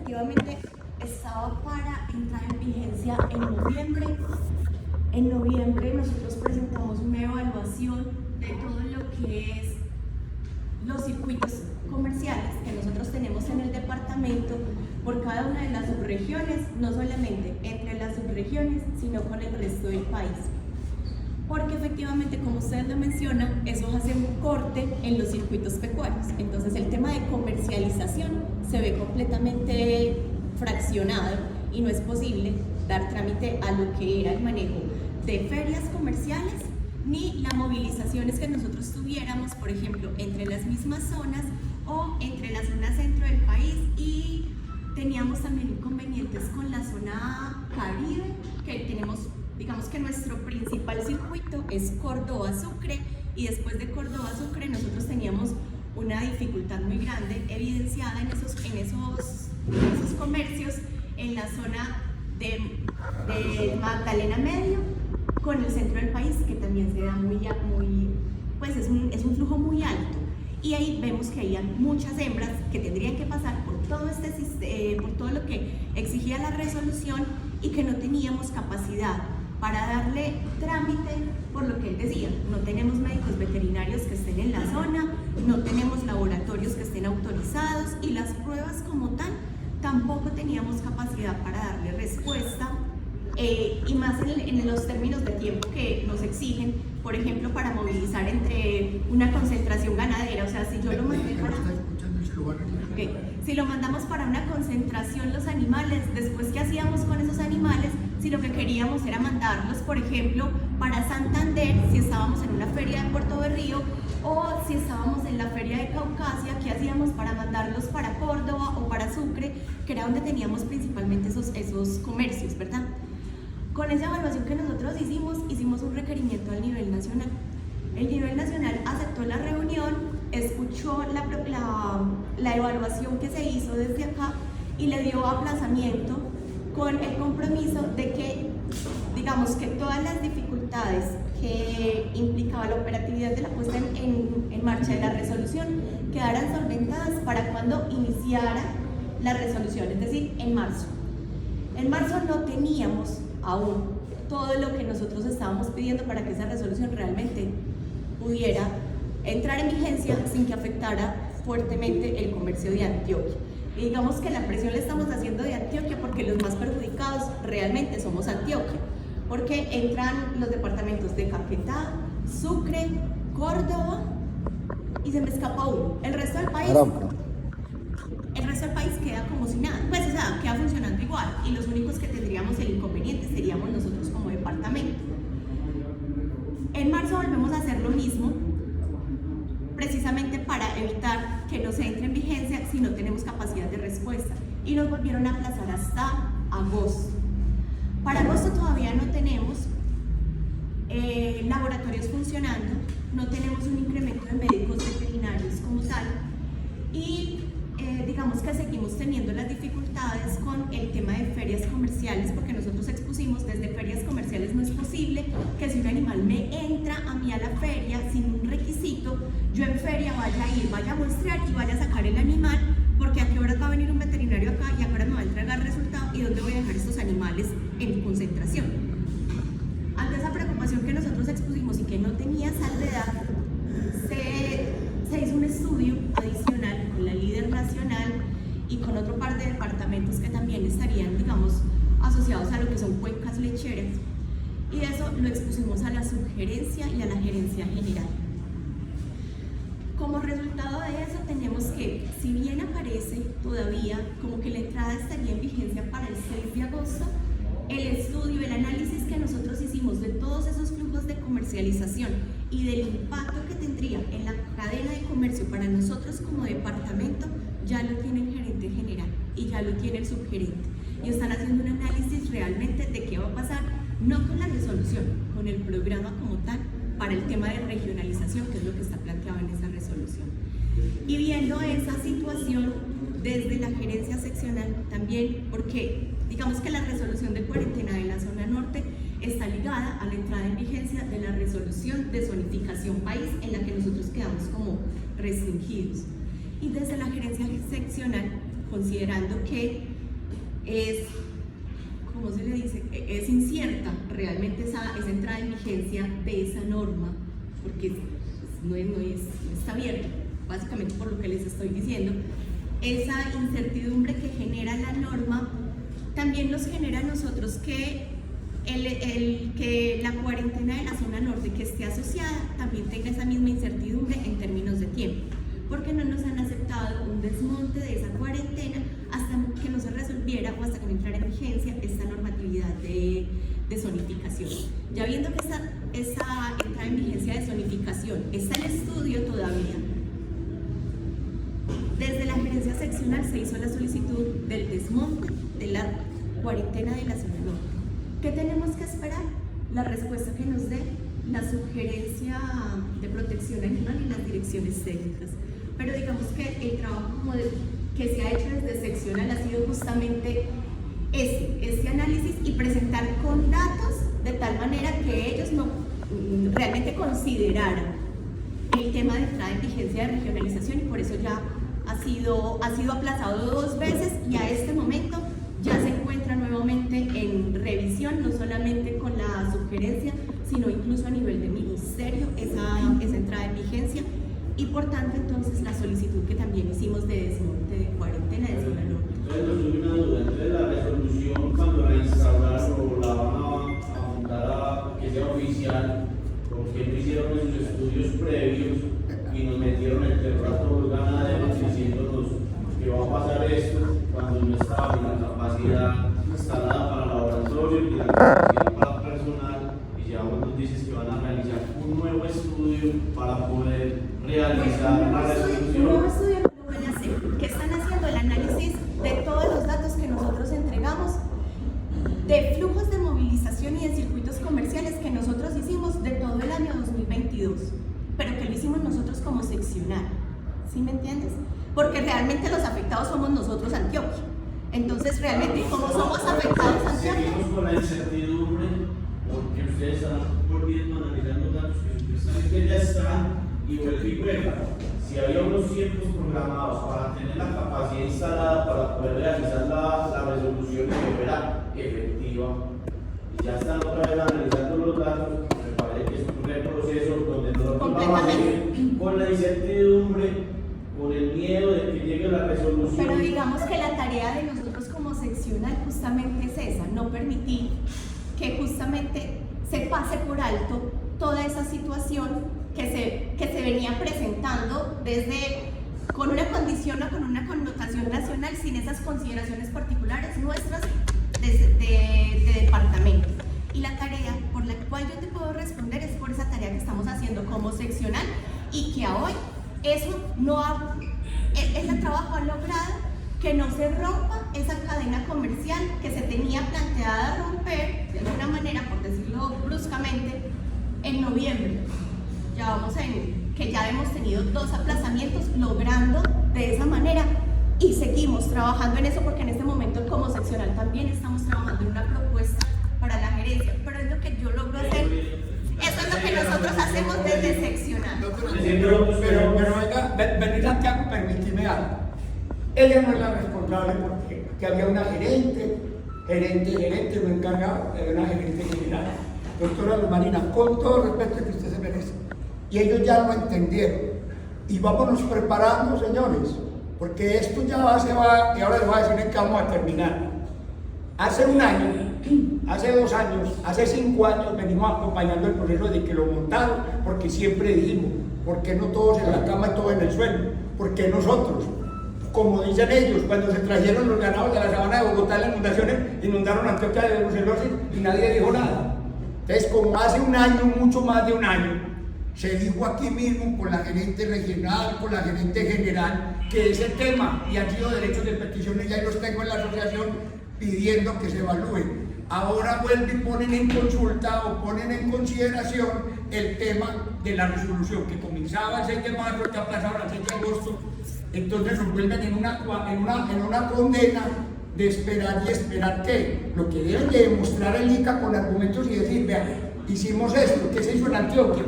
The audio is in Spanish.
efectivamente estaba para entrar en vigencia en noviembre. En noviembre nosotros presentamos una evaluación de todo lo que es los circuitos comerciales que nosotros tenemos en el departamento por cada una de las subregiones, no solamente entre las subregiones, sino con el resto del país. Porque efectivamente, como ustedes lo mencionan, eso hace un corte en los circuitos pecuarios. Entonces el tema de comercialización se ve completamente fraccionado y no es posible dar trámite a lo que era el manejo de ferias comerciales ni las movilizaciones que nosotros tuviéramos, por ejemplo, entre las mismas zonas o entre la zona centro del país, y teníamos también inconvenientes con la zona Caribe, que tenemos, digamos que nuestro principal circuito es Córdoba-Sucre, y después de Córdoba-Sucre nosotros teníamos una dificultad muy grande evidenciada en esos comercios en la zona de Magdalena Medio con el centro del país, que también se da pues es un flujo muy alto, y ahí vemos que había muchas hembras que tendrían que pasar por todo por todo lo que exigía la resolución, y que no teníamos capacidad para darle trámite por lo que él decía. No tenemos médicos veterinarios que estén en la zona, no tenemos laboratorios que estén autorizados, y las pruebas como tal tampoco teníamos capacidad para darle respuesta, y más en los términos de tiempo que nos exigen, por ejemplo, para movilizar entre una concentración ganadera. O sea, si yo lo mandé para... Si lo mandamos para una concentración los animales, después ¿qué hacíamos con esos animales? Si lo que queríamos era mandarlos, por ejemplo, para Santander, si estábamos en una feria de Puerto Berrío, o si estábamos en la feria de Caucasia, ¿qué hacíamos para mandarlos para Córdoba o para Sucre, que era donde teníamos principalmente esos comercios, ¿verdad? Con esa evaluación que nosotros hicimos un requerimiento al nivel nacional. El nivel nacional aceptó la reunión, escuchó la evaluación que se hizo desde acá y le dio aplazamiento con el compromiso de que, digamos, que todas las dificultades que implicaba la operatividad de la puesta en marcha de la resolución quedaran solventadas para cuando iniciara la resolución, es decir, en marzo. En marzo no teníamos aún todo lo que nosotros estábamos pidiendo para que esa resolución realmente pudiera entrar en vigencia sin que afectara fuertemente el comercio de Antioquia. Y digamos que la presión la estamos haciendo de Antioquia porque los más perjudicados realmente somos Antioquia, porque entran los departamentos de Caquetá, Sucre, Córdoba, y se me escapa uno. El resto del país queda como si nada, pues o sea, queda funcionando igual, y los únicos que tendríamos el inconveniente seríamos nosotros como departamento. En marzo volvemos a hacer lo mismo, precisamente para evitar que no se entre en vigencia si no tenemos capacidad de respuesta, y nos volvieron a aplazar hasta agosto. Para agosto todavía no tenemos laboratorios funcionando, no tenemos un incremento de médicos veterinarios como tal, y digamos que seguimos teniendo las dificultades con el tema de ferias comerciales, porque nosotros expusimos desde ferias comerciales no es posible que si un animal me entra a mí a la feria sin un requisito, yo en feria vaya a ir, vaya a muestrear y vaya a sacar el animal, porque a qué hora va a venir un veterinario acá y a qué hora me va a entregar el resultado y dónde voy a dejar estos animales en concentración. Ante esa preocupación que nosotros expusimos y que no tenía salvedad, se hizo un estudio adicional con la líder nacional y con otro par de departamentos que también estarían, digamos, asociados a lo que son cuencas lecheras, y eso lo expusimos a la subgerencia y a la gerencia general. Como resultado de eso tenemos que, si bien aparece todavía como que la entrada estaría en vigencia para el 6 de agosto, el estudio, el análisis que nosotros hicimos de todos esos flujos de comercialización y del impacto que tendría en la cadena de comercio para nosotros como departamento, ya lo tiene el gerente general y ya lo tiene el subgerente. Y están haciendo un análisis realmente de qué va a pasar, no con la resolución, con el programa como tal, para el tema de regionalización, que es lo que está planteado en esa resolución. Y viendo esa situación desde la gerencia seccional también, porque digamos que la resolución de cuarentena de la zona norte está ligada a la entrada en vigencia de la resolución de zonificación país, en la que nosotros quedamos como restringidos. Y desde la gerencia seccional, considerando que ¿cómo se le dice? Es incierta realmente esa entrada en vigencia de esa norma, porque no está abierta, básicamente por lo que les estoy diciendo. Esa incertidumbre que genera la norma también nos genera a nosotros que que la cuarentena de la zona norte que esté asociada también tenga esa misma incertidumbre en términos de tiempo, porque no nos han aceptado un desmonte de esa cuarentena hasta que no se resolviera o hasta que no entrara en vigencia esta normatividad de zonificación. Ya viendo que esa entrada en vigencia de zonificación está en estudio todavía, desde la gerencia seccional se hizo la solicitud del desmonte de la cuarentena de la zona norte. ¿Qué tenemos que esperar? La respuesta que nos dé la sugerencia de protección animal y las direcciones técnicas. Pero digamos que el trabajo que se ha hecho desde seccional ha sido justamente este análisis y presentar con datos de tal manera que ellos no realmente consideraran el tema de entrada en vigencia de regionalización, y por eso ya ha sido aplazado 2 veces y a este momento ya se encuentra nuevamente en revisión, no solamente con la sugerencia, sino incluso a nivel de ministerio, esa entrada en vigencia, y por tanto entonces la solicitud que también hicimos de desmonte de cuarentena de zona norte. Entonces nos surge una duda, entonces la resolución cuando la instauraron o la van a montar a que sea oficial, porque no hicieron esos estudios previos y nos metieron el terror a todos los ganaderos diciéndonos que va a pasar esto cuando no estaba ni la capacidad instalada para laboratorio ni la capacidad para personal, y ya vos nos dices que van a realizar un nuevo estudio para poder realizar la resolución. Un nuevo estudio no lo van a hacer, que están haciendo el análisis de todos los datos que nosotros entregamos, de flujos de movilización y de circuitos comerciales que nosotros hicimos de todo el año 2022, pero que lo hicimos nosotros como seccional, ¿sí me entiendes? Porque realmente los afectados somos nosotros, Antioquia. Entonces, realmente, como somos afectados, Antioquia... Seguimos con la incertidumbre, porque ustedes están volviendo a analizar los datos que supuestamente ya están, y vuelve y juega. Si había unos tiempos programados para tener la capacidad instalada para poder realizar la resolución y que fuera efectiva, y ya están otra vez analizando los datos, me parece que es un reproceso donde nosotros vamos a seguir con la incertidumbre, con el miedo de que llegue la resolución. Pero digamos que la tarea de nosotros como seccional justamente es esa, no permitir que justamente se pase por alto toda esa situación que se venía presentando con una condición o con una connotación nacional sin esas consideraciones particulares nuestras de departamento. Y la tarea por la cual yo te puedo responder es por esa tarea que estamos haciendo como seccional, y que a hoy el trabajo ha logrado que no se rompa esa cadena comercial que se tenía planteada romper de alguna manera, por decirlo bruscamente, en noviembre. Que ya hemos tenido 2 aplazamientos logrando de esa manera, y seguimos trabajando en eso, porque en este momento como seccional también estamos trabajando en una propuesta para la gerencia, pero es lo que yo logro hacer. Eso es lo que nosotros hacemos desde seccional. Pero venga, venir Santiago, permíteme algo. Ella no es la responsable, porque que había una gerente, no encargado, había una gerente general, doctora Luz Marina, con todo el respeto que usted se merece. Y ellos ya lo entendieron. Y vámonos preparando, señores, porque esto ya se va, y ahora les voy a decir en qué vamos a terminar. Hace 1 año, hace 2 años, hace 5 años venimos acompañando el proceso de que lo montaron, porque siempre dijimos, ¿por qué no todos en la cama y todos en el suelo? ¿Por qué nosotros? Como dicen ellos, cuando se trajeron los ganados de la sabana de Bogotá, las inundaciones inundaron Antioquia de brucelosis y nadie dijo nada. Entonces, como hace 1 año, mucho más de 1 año, se dijo aquí mismo por la gerente regional, por la gerente general, que ese tema, y han sido derechos de petición, y ya los tengo en la asociación pidiendo que se evalúen. Ahora vuelven y ponen en consulta o ponen en consideración el tema de la resolución, que comenzaba el 6 de marzo, que aplazaron al 6 de agosto. Entonces nos vuelven en una condena de esperar y esperar que lo que deben de demostrar el ICA con argumentos y decir, vean, hicimos esto, ¿qué se hizo en Antioquia?